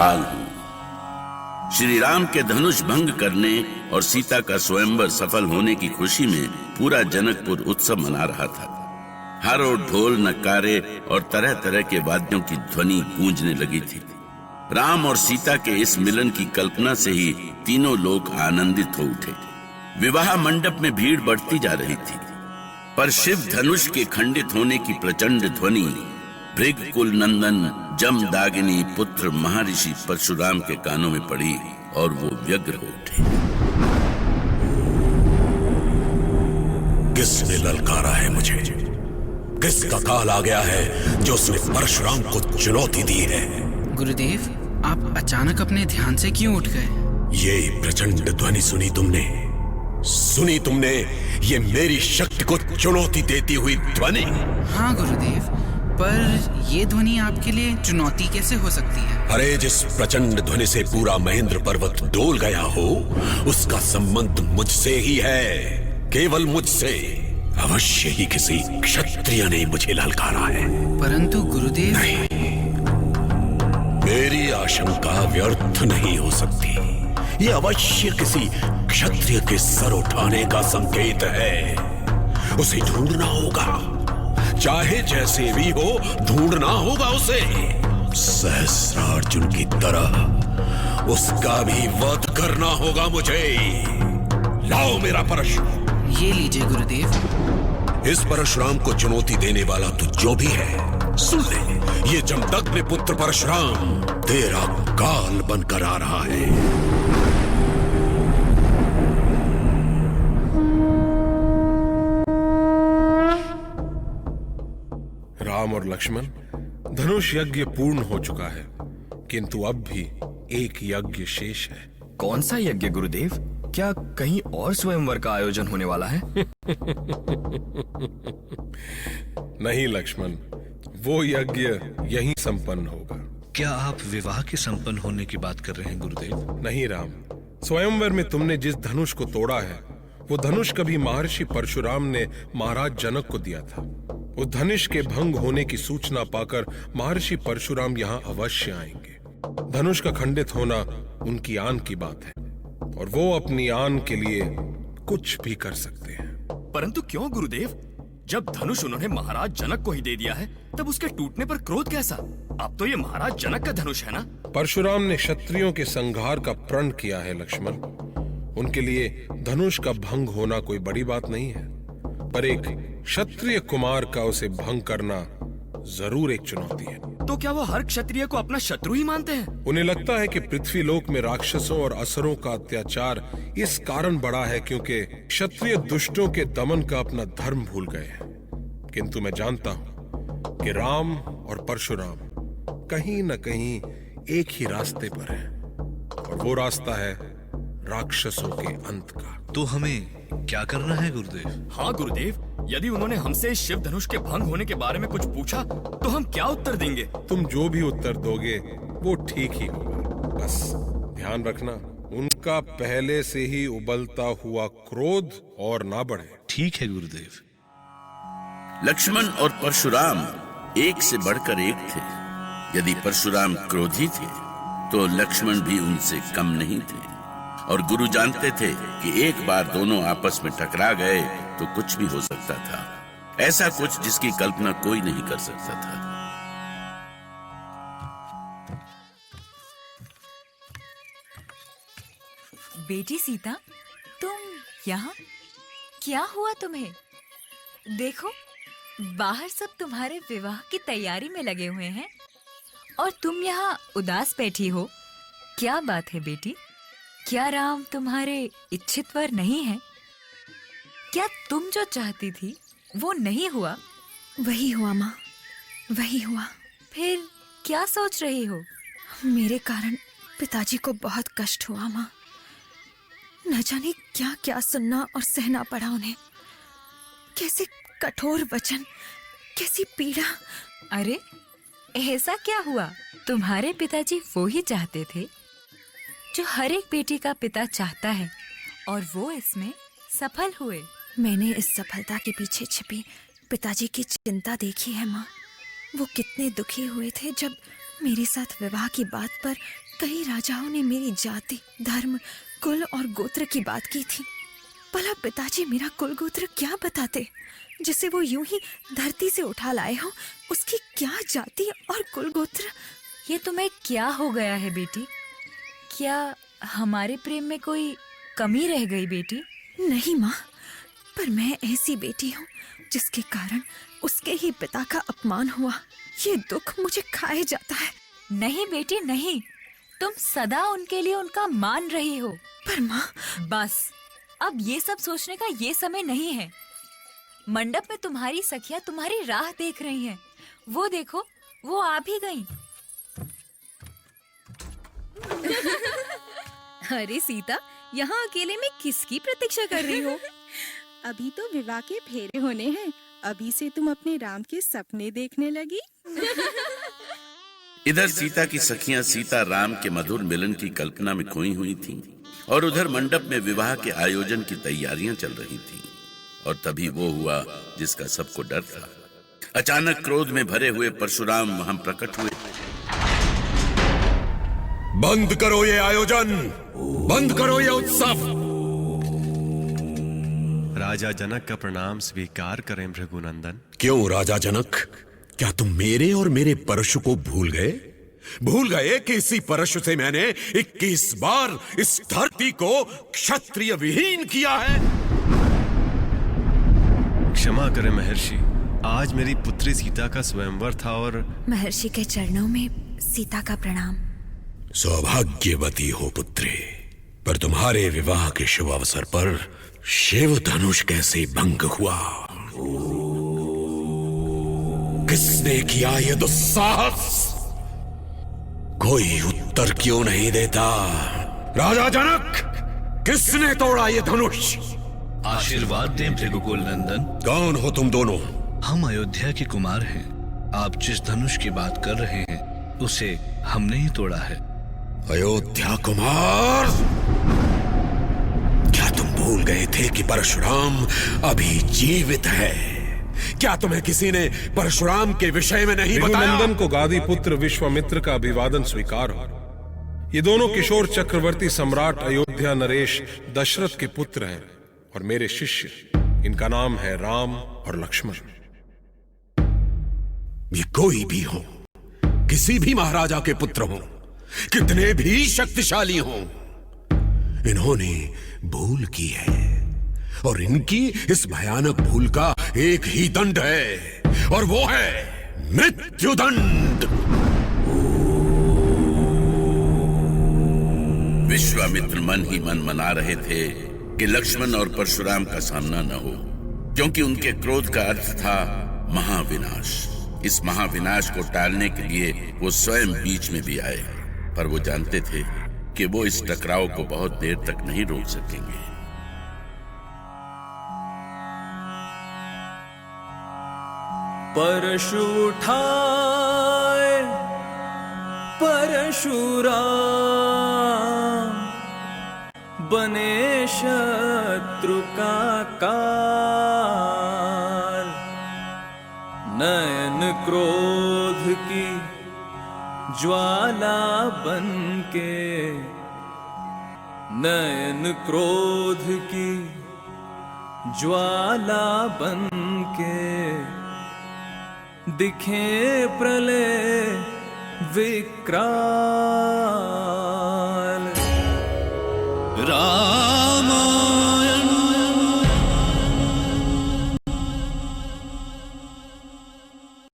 लाल हूं। श्री राम के धनुष भंग करने और सीता का स्वयंवर सफल होने की खुशी में पूरा जनकपुर उत्सव मना रहा था। हर ओर ढोल, नक्कारे और तरह तरह के वाद्यों की ध्वनि गूंजने लगी थी। राम और सीता के इस मिलन की कल्पना से ही तीनों लोग आनंदित हो उठे। विवाह मंडप में भीड़ बढ़ती जा रही थी, पर शिव धनुष के खंडित होने की प्रचंड ध्वनि भृगकुल नंदन जमदागिनी पुत्र महर्षि परशुराम के कानों में पड़ी और वो व्यग्र हो उठे। किसने ललकारा है मुझे? किसका काल आ गया है जो उसने परशुराम को चुनौती दी है? गुरुदेव, आप अचानक अपने ध्यान से क्यों उठ गए? ये प्रचंड ध्वनि सुनी तुमने? सुनी तुमने ये मेरी शक्ति को चुनौती देती हुई ध्वनि? हाँ गुरुदेव, पर ये ध्वनि आपके लिए चुनौती कैसे हो सकती है? अरे जिस प्रचंड ध्वनि से पूरा महेंद्र पर्वत डोल गया हो, उसका संबंध मुझसे ही है, केवल मुझसे। अवश्य ही किसी क्षत्रिय ने मुझे ललकारा है। परंतु गुरुदेव, नहीं, मेरी आशंका व्यर्थ नहीं हो सकती। ये अवश्य किसी क्षत्रिय के सर उठाने का संकेत है। उसे ढूंढना होगा, चाहे जैसे भी हो, ढूंढना होगा उसे। सहस्रार्जुन की तरह उसका भी वध करना होगा मुझे। लाओ मेरा परशुराम। ये लीजिए गुरुदेव। इस परशुराम को चुनौती देने वाला तू जो भी है, सुन ले, ये जमदग्नि पुत्र परशुराम तेरा काल बनकर आ रहा है। राम और लक्ष्मण, धनुष यज्ञ पूर्ण हो चुका है, किंतु अब भी एक यज्ञ शेष है। कौन सा यज्ञ गुरुदेव? क्या कहीं और स्वयंवर का आयोजन होने वाला है? नहीं लक्ष्मण, वो यज्ञ यहीं संपन्न होगा। क्या आप विवाह के संपन्न होने की बात कर रहे हैं गुरुदेव? नहीं राम, स्वयंवर में तुमने जिस धनुष को तोड़ा है, वो धनुष कभी महर्षि परशुराम ने महाराज जनक को दिया था। उस धनुष के भंग होने की सूचना पाकर महर्षि परशुराम यहाँ अवश्य आएंगे। धनुष का खंडित होना उनकी आन की बात है, और वो अपनी आन के लिए कुछ भी कर सकते हैं। परंतु क्यों गुरुदेव? जब धनुष उन्होंने महाराज जनक को ही दे दिया है, तब उसके टूटने पर क्रोध कैसा? अब तो ये महाराज जनक का धनुष है ना? परशुराम ने क्षत्रियों के संहार का प्रण किया है लक्ष्मण। उनके लिए धनुष का भंग होना कोई बड़ी बात नहीं है, पर एक क्षत्रिय कुमार का उसे भंग करना जरूर एक चुनौती है। तो क्या वो हर क्षत्रिय को अपना शत्रु ही मानते हैं? उन्हें लगता है कि पृथ्वी लोक में राक्षसों और असुरों का अत्याचार इस कारण बढ़ा है क्योंकि क्षत्रिय दुष्टों के दमन का अपना धर्म भूल गए हैं। किंतु मैं जानता हूं कि राम और परशुराम कहीं न कहीं एक ही रास्ते पर हैं, और वो रास्ता है राक्षसों के अंत का। तो हमें क्या करना है गुरुदेव? हाँ गुरुदेव, यदि उन्होंने हमसे शिव धनुष के भंग होने के बारे में कुछ पूछा तो हम क्या उत्तर देंगे? तुम जो भी उत्तर दोगे वो ठीक ही होगा। बस ध्यान रखना, उनका पहले से ही उबलता हुआ क्रोध और ना बढ़े। ठीक है गुरुदेव। लक्ष्मण और परशुराम एक से बढ़कर एक थे। यदि परशुराम क्रोधी थे तो लक्ष्मण भी उनसे कम नहीं थे, और गुरु जानते थे कि एक बार दोनों आपस में टकरा गए तो कुछ भी हो सकता था, ऐसा कुछ जिसकी कल्पना कोई नहीं कर सकता था। बेटी सीता, तुम यहाँ? क्या हुआ तुम्हें? देखो, बाहर सब तुम्हारे विवाह की तैयारी में लगे हुए हैं और तुम यहाँ उदास बैठी हो। क्या बात है बेटी? क्या राम तुम्हारे इच्छित वर नहीं है? क्या तुम जो चाहती थी वो नहीं हुआ? वही हुआ माँ, वही हुआ। फिर क्या सोच रही हो? मेरे कारण पिताजी को बहुत कष्ट हुआ माँ। न जाने क्या क्या सुनना और सहना पड़ा उन्हें। कैसे कठोर वचन, कैसी पीड़ा। अरे ऐसा क्या हुआ? तुम्हारे पिताजी वो ही चाहते थे जो हर एक बेटी का पिता चाहता है, और वो इसमें सफल हुए। मैंने इस सफलता के पीछे छिपी पिताजी की चिंता देखी है माँ। वो कितने दुखी हुए थे जब मेरे साथ विवाह की बात पर कई राजाओं ने मेरी जाति, धर्म, कुल और गोत्र की बात की थी। भला पिताजी मेरा कुल गोत्र क्या बताते, जिसे वो यूं ही धरती से उठा लाए हो? उसकी क्या जाति और कुल गोत्र? ये तुम्हें क्या हो गया है बेटी? क्या हमारे प्रेम में कोई कमी रह गई बेटी? नहीं माँ, पर मैं ऐसी बेटी हूँ जिसके कारण उसके ही पिता का अपमान हुआ। ये दुख मुझे खाए जाता है। नहीं बेटी नहीं, तुम सदा उनके लिए उनका मान रही हो। पर माँ, बस अब ये सब सोचने का ये समय नहीं है। मंडप में तुम्हारी सखियां तुम्हारी राह देख रही हैं। वो देखो, वो आ भी गईं। अरे सीता, यहाँ अकेले में किसकी प्रतीक्षा कर रही हो? अभी तो विवाह के फेरे होने हैं, अभी से तुम अपने राम के सपने देखने लगी। इधर सीता की सखियां सीता राम के मधुर मिलन की कल्पना में खोई हुई थीं, और उधर मंडप में विवाह के आयोजन की तैयारियां चल रही थीं। और तभी वो हुआ जिसका सबको डर था। अचानक क्रोध में भरे हुए परशुराम वहां प्रकट हुए। बंद करो ये आयोजन, बंद करो ये उत्सव। राजा जनक का प्रणाम स्वीकार करें भृगुनंदन। क्यों राजा जनक, क्या तुम मेरे और मेरे परशु को भूल गए? भूल गए कि इसी परशु से मैंने 21 बार इस धरती को क्षत्रिय विहीन किया है? क्षमा करें महर्षि, आज मेरी पुत्री सीता का स्वयंवर था और महर्षि के चरणों में सीता का प्रणाम। सौभाग्यवती हो पुत्री, पर तुम्हारे विवाह के शुभ अवसर पर शिव धनुष कैसे भंग हुआ? किसने किया ये दुस्साहस? कोई उत्तर क्यों नहीं देता? राजा जनक, किसने तोड़ा ये धनुष? आशीर्वाद दें भृगुकुल नंदन। कौन हो तुम दोनों? हम अयोध्या के कुमार हैं। आप जिस धनुष की बात कर रहे हैं उसे हमने ही तोड़ा है। अयोध्या कुमार, क्या तुम भूल गए थे कि परशुराम अभी जीवित है? क्या तुम्हें किसी ने परशुराम के विषय में नहीं बताया? नंदन को गादी पुत्र विश्वामित्र का अभिवादन स्वीकार हो। ये दोनों किशोर चक्रवर्ती सम्राट अयोध्या नरेश दशरथ के पुत्र हैं और मेरे शिष्य। इनका नाम है राम और लक्ष्मण। ये कोई भी हो, किसी भी महाराजा के पुत्र हो, कितने भी शक्तिशाली हो, इन्होंने भूल की है और इनकी इस भयानक भूल का एक ही दंड है और वो है मृत्युदंड। विश्वामित्र मन ही मन मना रहे थे कि लक्ष्मण और परशुराम का सामना न हो, क्योंकि उनके क्रोध का अर्थ था महाविनाश। इस महाविनाश को टालने के लिए वो स्वयं बीच में भी आए, पर वो जानते थे कि वो इस टकराव को बहुत देर तक नहीं रोक सकेंगे। परशु उठाए परशुराम, बने शत्रु का काल। नयन क्रोध की ज्वाला बनके, नयन क्रोध की ज्वाला बनके, दिखे प्रलय विकराल। राम